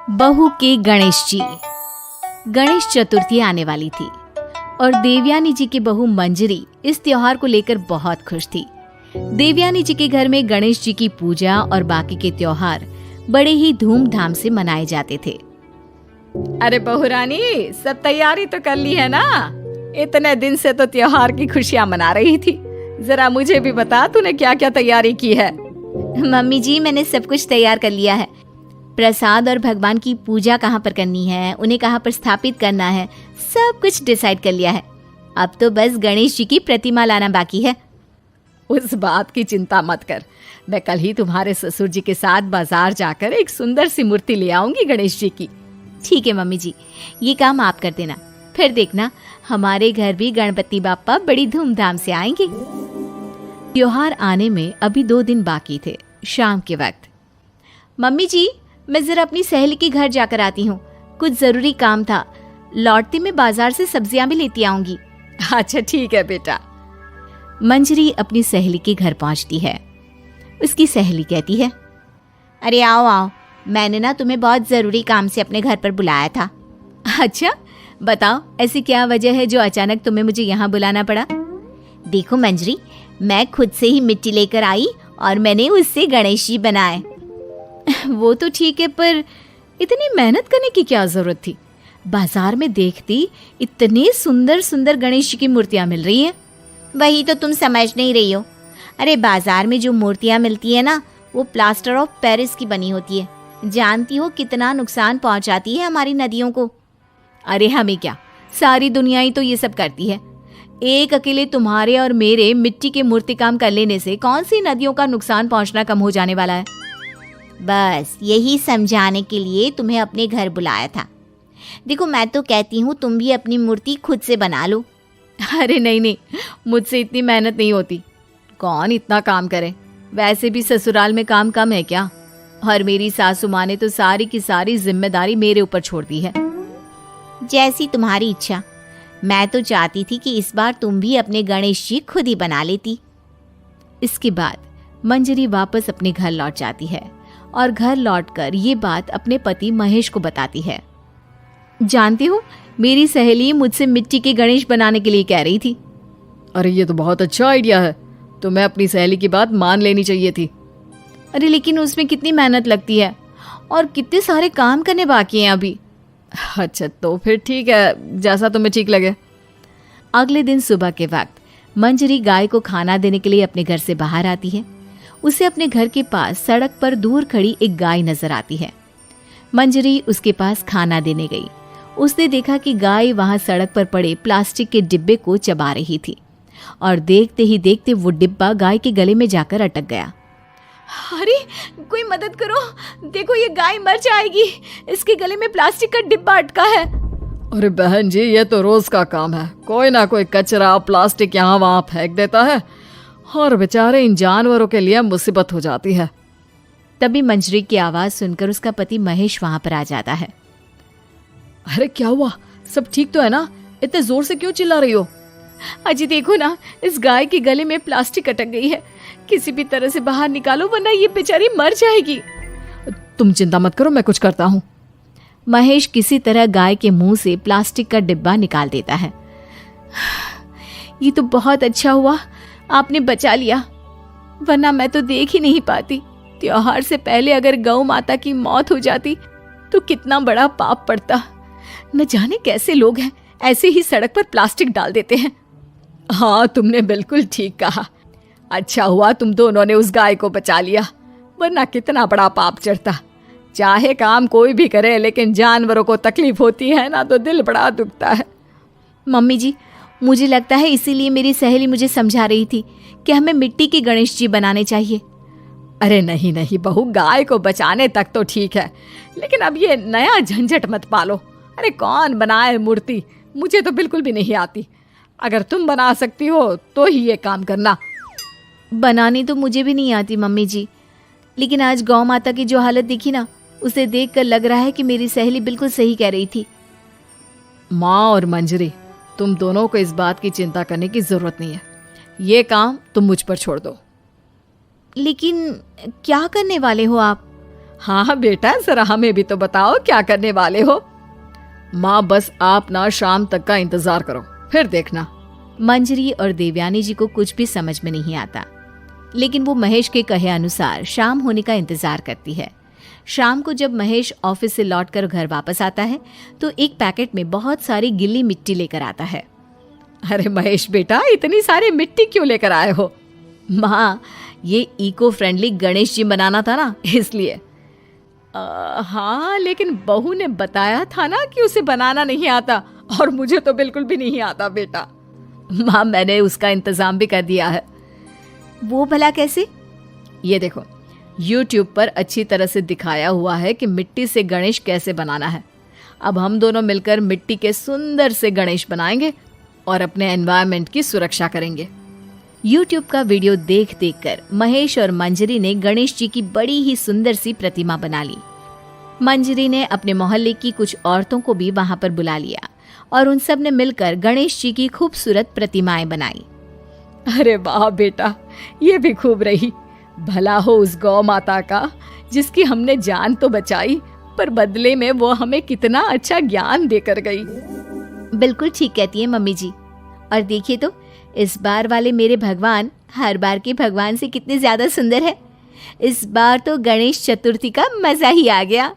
बहू के गणेश जी। गणेश चतुर्थी आने वाली थी और देवयानी जी की बहू मंजरी इस त्योहार को लेकर बहुत खुश थी। देवयानी जी के घर में गणेश जी की पूजा और बाकी के त्योहार बड़े ही धूमधाम से मनाए जाते थे। अरे बहू रानी, सब तैयारी तो कर ली है ना? इतने दिन से तो त्योहार की खुशियां मना रही थी। जरा मुझे भी बता, तूने क्या क्या तैयारी की है? मम्मी जी, मैंने सब कुछ तैयार कर लिया है। प्रसाद और भगवान की पूजा कहाँ पर करनी है, उन्हें कहाँ पर स्थापित करना है, सब कुछ डिसाइड कर लिया है। अब तो बस गणेश जी की प्रतिमा लाना बाकी है। उस बात की चिंता मत कर, मैं कल ही तुम्हारे ससुर जी के साथ बाजार जाकर एक सुंदर सी मूर्ति ले आऊंगी गणेश जी की। ठीक है मम्मी जी, ये काम आप कर देना। फिर देखना, हमारे घर भी गणपति बाप्पा बड़ी धूमधाम से आएंगे। त्योहार आने में अभी 2 दिन बाकी थे। शाम के वक्त, मम्मी जी, मैं जरा अपनी सहेली के घर जाकर आती हूँ, कुछ जरूरी काम था। लौटते में बाजार से सब्जियां भी लेती आऊंगी। अच्छा ठीक है बेटा। मंजरी अपनी सहेली के घर पहुंचती है। उसकी सहेली कहती है, अरे आओ आओ, मैंने ना तुम्हें बहुत जरूरी काम से अपने घर पर बुलाया था। अच्छा बताओ, ऐसी क्या वजह है जो अचानक तुम्हें मुझे यहाँ बुलाना पड़ा? देखो मंजरी, मैं खुद से ही मिट्टी लेकर आई और मैंने उससे गणेश जी बनाए। वो तो ठीक है, पर इतनी मेहनत करने की क्या जरूरत थी? बाजार में देखती इतने सुंदर सुंदर गणेश जी की मूर्तियां मिल रही हैं। वही तो तुम समझ नहीं रही हो। अरे बाजार में जो मूर्तियां मिलती है ना, वो प्लास्टर ऑफ पेरिस की बनी होती है। जानती हो कितना नुकसान पहुंचाती है हमारी नदियों को। अरे हमें क्या, सारी दुनिया ही तो ये सब करती है। एक अकेले तुम्हारे और मेरे मिट्टी के मूर्ति काम कर लेने से कौन सी नदियों का नुकसान पहुंचना कम हो जाने वाला है? बस यही समझाने के लिए तुम्हें अपने घर बुलाया था। देखो, मैं तो कहती हूँ तुम भी अपनी मूर्ति खुद से बना लो। अरे नहीं नहीं, मुझसे इतनी मेहनत नहीं होती। कौन इतना काम करे? वैसे भी ससुराल में काम कम है क्या? और मेरी सासू माँ ने तो सारी की सारी जिम्मेदारी मेरे ऊपर छोड़ दी है। जैसी तुम्हारी इच्छा। मैं तो चाहती थी कि इस बार तुम भी अपने गणेश जी खुद ही बना लेती। इसके बाद मंजरी वापस अपने घर लौट जाती है और घर लौटकर ये बात अपने पति महेश को बताती है। जानती हो, मेरी सहेली मुझसे मिट्टी के गणेश बनाने के लिए कह रही थी। अरे ये तो बहुत अच्छा आइडिया है, तुम्हें अपनी सहेली की बात मान लेनी चाहिए थी। अरे लेकिन उसमें कितनी मेहनत लगती है और कितने सारे काम करने बाकी हैं अभी। अच्छा तो फिर ठीक है, जैसा तुम्हें ठीक लगे। अगले दिन सुबह के वक्त मंजरी गाय को खाना देने के लिए अपने घर से बाहर आती है। उसे अपने घर के पास सड़क पर दूर खड़ी एक गाय नजर आती है। मंजरी उसके पास खाना देने गई। उसने देखा कि गाय वहां सड़क पर पड़े प्लास्टिक के डिब्बे को चबा रही थी और देखते ही देखते वो डिब्बा गाय के गले में जाकर अटक गया। अरे कोई मदद करो, देखो ये गाय मर जाएगी, इसके गले में प्लास्टिक का डिब्बा अटका है। अरे बहन जी, ये तो रोज का काम है। कोई ना कोई कचरा प्लास्टिक यहाँ वहाँ फेंक देता है और बेचारे इन जानवरों के लिए मुसीबत हो जाती है। तभी मंजरी की आवाज सुनकर उसका पति महेश वहां पर आ जाता है। अरे क्या हुआ? सब ठीक तो है ना? इतने जोर से क्यों चिल्ला रही हो? अजी देखो ना, इस गाय के गले में प्लास्टिक अटक गई है। किसी भी तरह से बाहर निकालो, वरना ये बेचारी मर जाएगी। तुम चिंता मत करो, मैं कुछ करता हूँ। महेश किसी तरह गाय के मुंह से प्लास्टिक का डिब्बा निकाल देता है। ये तो बहुत अच्छा हुआ, आपने बचा लिया, वरना मैं तो देख ही नहीं पाती। त्योहार से पहले अगर गौ माता की मौत हो जाती तो कितना बड़ा पाप पड़ता। न जाने कैसे लोग हैं, ऐसे ही सड़क पर प्लास्टिक डाल देते हैं। हाँ, तुमने बिल्कुल ठीक कहा। अच्छा हुआ तुम दोनों ने उस गाय को बचा लिया, वरना कितना बड़ा पाप चढ़ता। चाहे काम कोई भी करे, लेकिन जानवरों को तकलीफ होती है ना, तो दिल बड़ा दुखता है। मम्मी जी, मुझे लगता है इसीलिए मेरी सहेली मुझे समझा रही थी कि हमें मिट्टी के गणेश जी बनाने चाहिए। अरे नहीं नहीं बहू, गाय को बचाने तक तो ठीक है, लेकिन अब ये नया झंझट मत पालो। अरे कौन बनाए मूर्ति? मुझे तो बिल्कुल भी नहीं आती। अगर तुम बना सकती हो तो ही ये काम करना। बनानी तो मुझे भी नहीं आती मम्मी जी, लेकिन आज गौ माता की जो हालत दिखी ना, उसे देखकर लग रहा है कि मेरी सहेली बिल्कुल सही कह रही थी। माँ और मंजरी, तुम दोनों को इस बात की चिंता करने की जरूरत नहीं है। ये काम तुम मुझ पर छोड़ दो। लेकिन क्या करने वाले हो आप? हाँ बेटा, जरा हमें भी तो बताओ क्या करने वाले हो। माँ बस आप ना शाम तक का इंतजार करो, फिर देखना। मंजरी और देवयानी जी को कुछ भी समझ में नहीं आता, लेकिन वो महेश के कहे अनुसार शाम होने का इंतजार करती है। शाम को जब महेश ऑफिस से लौटकर घर वापस आता है तो एक पैकेट में बहुत सारी गिल्ली मिट्टी लेकर आता है। अरे महेश बेटा, इतनी सारी मिट्टी क्यों लेकर आए हो? माँ, ये इको फ्रेंडली गणेश जी बनाना था ना, इसलिए। हाँ, लेकिन बहू ने बताया था ना कि उसे बनाना नहीं आता, और मुझे तो बिल्कुल भी नहीं आता बेटा। माँ, मैंने उसका इंतजाम भी कर दिया है। वो भला कैसे? ये देखो, YouTube पर अच्छी तरह से दिखाया हुआ है कि मिट्टी से गणेश कैसे बनाना है। अब हम दोनों मिलकर मिट्टी के सुंदर से गणेश बनाएंगे और अपने एनवायरनमेंट की सुरक्षा करेंगे। YouTube का वीडियो देख देख कर महेश और मंजरी ने गणेश जी की बड़ी ही सुंदर सी प्रतिमा बना ली। मंजरी ने अपने मोहल्ले की कुछ औरतों को भी वहां पर बुला लिया और उन सब ने मिलकर गणेश जी की खूबसूरत प्रतिमाएं बनाई। अरे वाह बेटा, ये भी खूब रही। भला हो उस गौ माता का, जिसकी हमने जान तो बचाई, पर बदले में वो हमें कितना अच्छा ज्ञान देकर गई। बिल्कुल ठीक कहती है मम्मी जी। और देखिए तो, इस बार वाले मेरे भगवान हर बार के भगवान से कितने ज्यादा सुंदर है। इस बार तो गणेश चतुर्थी का मजा ही आ गया।